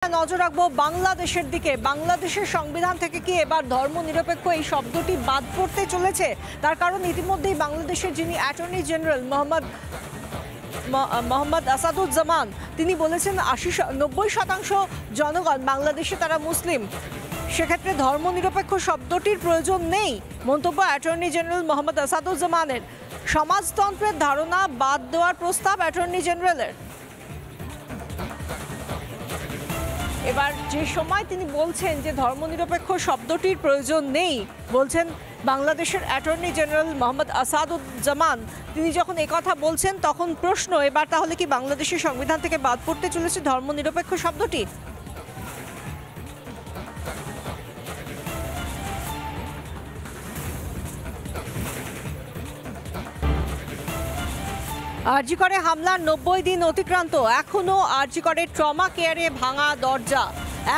নজর রাখবো বাংলাদেশের দিকে। বাংলাদেশের সংবিধান থেকে কি এবার ধর্মনিরপেক্ষ এই শব্দটি বাদ পড়তে চলেছে? তার কারণ ইতিমধ্যেই বাংলাদেশের যিনি অ্যাটর্নি জেনারেল মোহাম্মদ আসাদুজ্জামান তিনি বলেছেন 90% জনগণ বাংলাদেশে তারা মুসলিম, সেক্ষেত্রে ধর্মনিরপেক্ষ শব্দটির প্রয়োজন নেই। মন্তব্য অ্যাটর্নি জেনারেল মোহাম্মদ আসাদুজ্জামানের। সমাজতন্ত্রের ধারণা বাদ দেওয়ার প্রস্তাব অ্যাটর্নি জেনারেলের। এবার যে সময় তিনি বলছেন যে ধর্মনিরপেক্ষ শব্দটির প্রয়োজন নেই, বলছেন বাংলাদেশের অ্যাটর্নি জেনারেল মোহাম্মদ আসাদুজ্জামান, তিনি যখন একথা বলছেন তখন প্রশ্ন, এবার তাহলে কি বাংলাদেশের সংবিধান থেকে বাদ পড়তে চলেছে ধর্মনিরপেক্ষ শব্দটি? আরজিকরে হামলার 90 দিন অতিক্রান্ত, এখনো আরজিকরে ট্রমা কেয়ারে ভাঙা দরজা,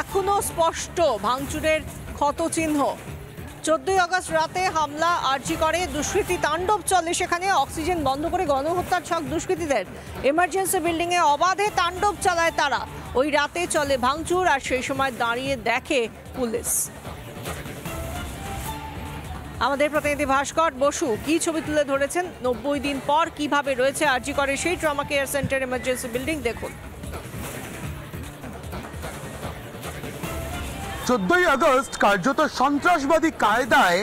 এখনো স্পষ্ট ভাঙচুরের ক্ষতচিহ্ন। 14 আগস্ট রাতে হামলা আরজিকরে, দুষ্কৃতী তাণ্ডব চলে সেখানে, অক্সিজেন বন্ধ করে গণহত্যার ছক দুষ্কৃতীদের। এমার্জেন্সি বিল্ডিংয়ে অবাধে তাণ্ডব চালায় তারা। ওই রাতে চলে ভাঙচুর, আর সেই সময় দাঁড়িয়ে দেখে পুলিশ। আমাদের প্রতিনিধি ভাস্কর বসু কি ছবি তুলে ধরেছেন 90 দিন পর কিভাবে রয়েছে আরজিকরের সেই trauma care centre emergency building, দেখুন। 14 আগস্ট কার্যত সন্ত্রাসবাদী কায়দায়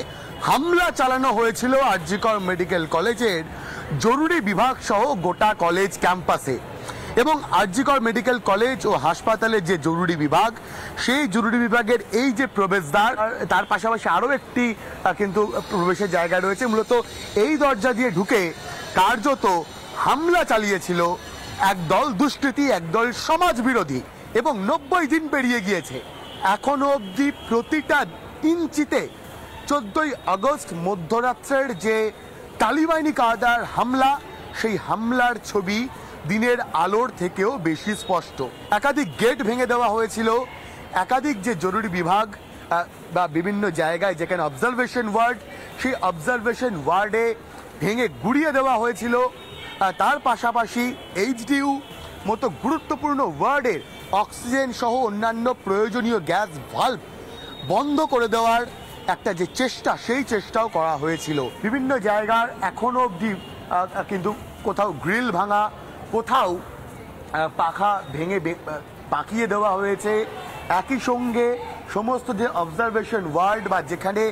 হামলা চালানো হয়েছিল আরজিকর মেডিকেল কলেজের জরুরি বিভাগ সহ গোটা কলেজ ক্যাম্পাসে। এবং আরজিকর মেডিকেল কলেজ ও হাসপাতালের যে জরুরি বিভাগ, সেই জরুরি বিভাগের এই যে প্রবেশদ্বার, তার পাশাপাশি আরও একটি কিন্তু প্রবেশের জায়গা রয়েছে। মূলত এই দরজা দিয়ে ঢুকে কার্যত হামলা চালিয়েছিল একদল দুষ্কৃতী, একদল সমাজ বিরোধী। এবং 90 দিন পেরিয়ে গিয়েছে, এখনো অবধি প্রতিটা ইঞ্চিতে 14 আগস্ট মধ্যরাত্রের যে তালিবানি কায়দার হামলা, সেই হামলার ছবি দিনের আলোর থেকেও বেশি স্পষ্ট। একাধিক গেট ভেঙে দেওয়া হয়েছিল, একাধিক যে জরুরি বিভাগ বা বিভিন্ন জায়গায় যেখানে অবজারভেশন ওয়ার্ড, সেই অবজারভেশন ওয়ার্ডে ভেঙে গুড়িয়ে দেওয়া হয়েছিল। তার পাশাপাশি এইচডিইউ মতো গুরুত্বপূর্ণ ওয়ার্ডের অক্সিজেন সহ অন্যান্য প্রয়োজনীয় গ্যাস ভাল্ব বন্ধ করে দেওয়ার একটা যে চেষ্টা, সেই চেষ্টাও করা হয়েছিল। বিভিন্ন জায়গার এখনো অবধি কিন্তু কোথাও গ্রিল ভাঙা, কোথাও পাখা ভেঙে পাকিয়ে দেওয়া হয়েছে। একই সঙ্গে সমস্ত যে অবজারভেশন ওয়ার্ড বা যেখানে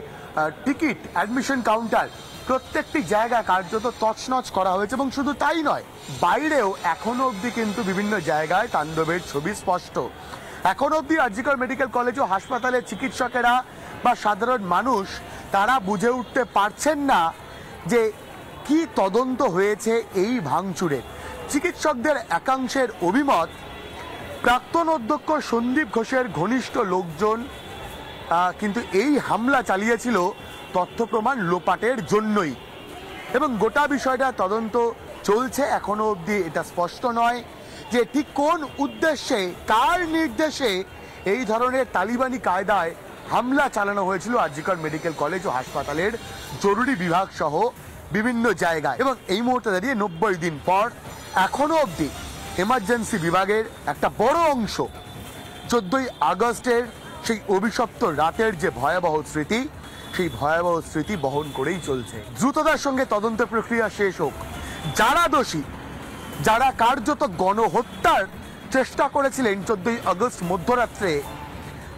টিকিট অ্যাডমিশন কাউন্টার, প্রত্যেকটি জায়গা কার্যত তছনছ করা হয়েছে। এবং শুধু তাই নয়, বাইরেও এখনো অবধি কিন্তু বিভিন্ন জায়গায় তাণ্ডবের ছবি স্পষ্ট। এখনো অবধি আরজিকর মেডিকেল কলেজ ও হাসপাতালের চিকিৎসকেরা বা সাধারণ মানুষ তারা বুঝে উঠতে পারছেন না যে কি তদন্ত হয়েছে এই ভাঙচুরের। চিকিৎসকদের একাংশের অভিমত, প্রাক্তন অধ্যক্ষ সন্দীপ ঘোষের ঘনিষ্ঠ লোকজন কিন্তু এই হামলা চালিয়েছিল তথ্য প্রমাণ লোপাটের জন্যই। এবং গোটা বিষয়টা তদন্ত চলছে, এখনো অবধি এটা স্পষ্ট নয় যে ঠিক কোন উদ্দেশ্যে, কার নির্দেশে এই ধরনের তালিবানি কায়দায় হামলা চালানো হয়েছিল আরজিকর মেডিকেল কলেজ ও হাসপাতালের জরুরি বিভাগ সহ বিভিন্ন জায়গায়। এবং এই মুহূর্তে দাঁড়িয়ে 90 দিন পর এখনো অবধি এমার্জেন্সি বিভাগের একটা বড় অংশ 14 আগস্টের সেই অভিশপ্ত রাতের যে ভয়াবহ স্মৃতি, সেই ভয়াবহ স্মৃতি বহন করেই চলছে। দ্রুততার সঙ্গে তদন্ত প্রক্রিয়া শেষ হোক, যারা দোষী, যারা কার্যত গণহত্যার চেষ্টা করেছিলেন 14 আগস্ট মধ্যরাত্রে,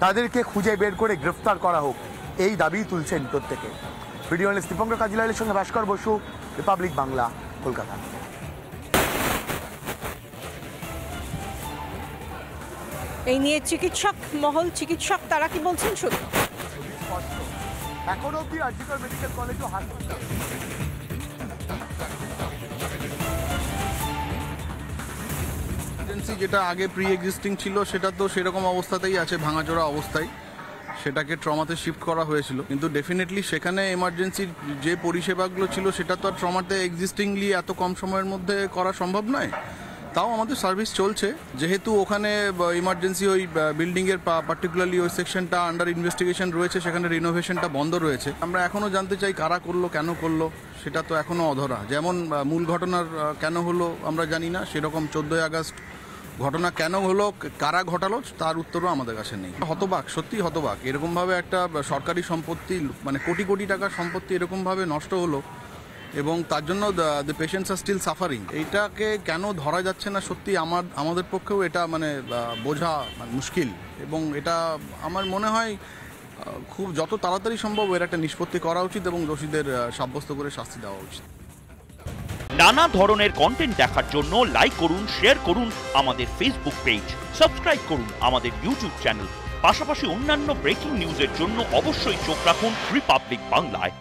তাদেরকে খুঁজে বের করে গ্রেফতার করা হোক, এই দাবি তুলছেন প্রত্যেকে। ভিডিও জার্নালিস্ট দীপঙ্কর কাজিলালের সঙ্গে ভাস্কর বসু, রিপাবলিক বাংলা, কলকাতা। এই নিয়ে চিকিৎসক মহল, চিকিৎসক তারা কি বলছেন শুনুন। এখন অবধি আরজিকর মেডিকেল কলেজ ও হাসপাতাল এমার্জেন্সি যেটা আগে প্রি এক্সিস্টিং ছিল সেটা তো সেরকম অবস্থাতেই আছে, ভাঙাচোরা অবস্থায়। সেটাকে ট্রমাতে শিফট করা হয়েছিল, কিন্তু ডেফিনেটলি সেখানে এমার্জেন্সির যে পরিষেবাগুলো ছিল সেটা তো আর ট্রমাতে এক্সিস্টিংলি এত কম সময়ের মধ্যে করা সম্ভব নয়। তাও আমাদের সার্ভিস চলছে, যেহেতু ওখানে ইমার্জেন্সি ওই বিল্ডিংয়ের পার্টিকুলারলি ওই সেকশনটা আন্ডার ইনভেস্টিগেশন রয়েছে, সেখানে রিনোভেশনটা বন্ধ রয়েছে। আমরা এখনও জানতে চাই কারা করলো, কেন করলো, সেটা তো এখনও অধরা। যেমন মূল ঘটনার কেন হলো আমরা জানি না, সেরকম 14 আগস্ট ঘটনা কেন হলো, কারা ঘটালো, তার উত্তরও আমাদের কাছে নেই। হতবাক, সত্যি হতবাক। এরকমভাবে একটা সরকারি সম্পত্তি, মানে কোটি কোটি টাকার সম্পত্তি এরকমভাবে নষ্ট হলো, এবং তার জন্য the patients are still suffering. এইটাকে কেন ধরা যাচ্ছে না, সত্যি আমাদের পক্ষেও এটা মানে বোঝা মুশকিল। এবং এটা আমার মনে হয় খুব যত তাড়াতাড়ি সম্ভব এর একটা নিষ্পত্তি করা উচিত এবং দোষীদের সাব্যস্ত করে শাস্তি দেওয়া উচিত। নানা ধরনের কন্টেন্ট দেখার জন্য লাইক করুন, শেয়ার করুন আমাদের ফেসবুক পেজ, সাবস্ক্রাইব করুন আমাদের ইউটিউব চ্যানেল। পাশাপাশি অন্যান্য ব্রেকিং নিউজের জন্য অবশ্যই চোখ রাখুন রিপাবলিক বাংলায়।